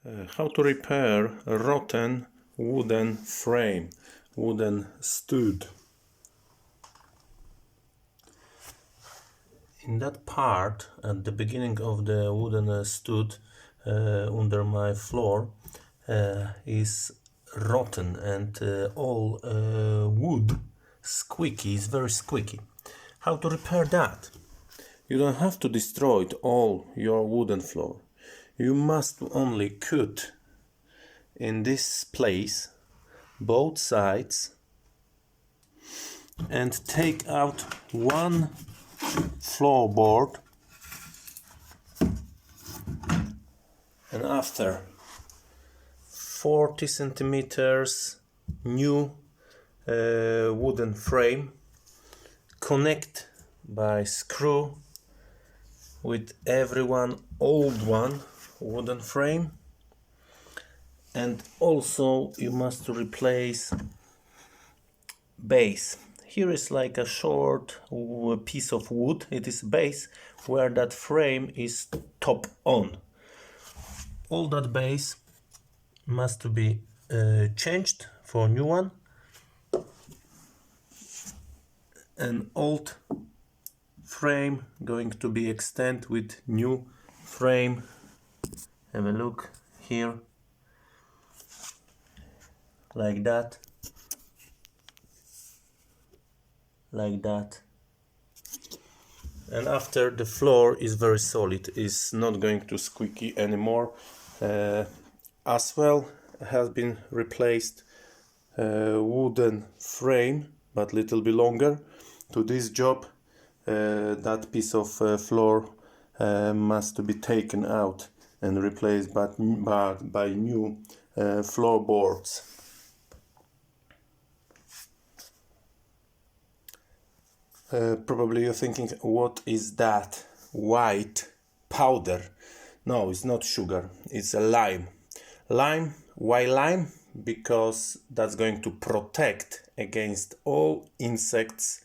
How to repair a rotten wooden frame, wooden stud. In that part at the beginning of the wooden stud under my floor is rotten, and all wood squeaky, is very squeaky. How to repair that? You don't have to destroy all your wooden floor. You must only cut in this place both sides and take out one floorboard, and after 40 centimeters new wooden frame, connect by screw with everyone old one wooden frame, and also you must replace base. Here is like a short piece of wood, it is base where that frame is top on. All that base must be changed for new one. An old frame going to be extended with new frame. Have a look here, like that, like that. And after, the floor is very solid, is not going to squeaky anymore. As well has been replaced wooden frame, but little bit longer. To this job that piece of floor must be taken out and replaced by new floorboards. Probably you're thinking, what is that white powder? No, it's not sugar, it's a lime. Lime, why lime? Because that's going to protect against all insects,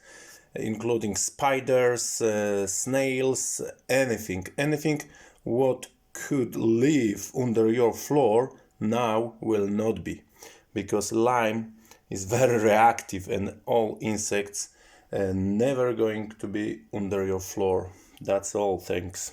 including spiders, snails, anything what could live under your floor now will not be, because lime is very reactive and all insects never going to be under your floor. That's all, thanks.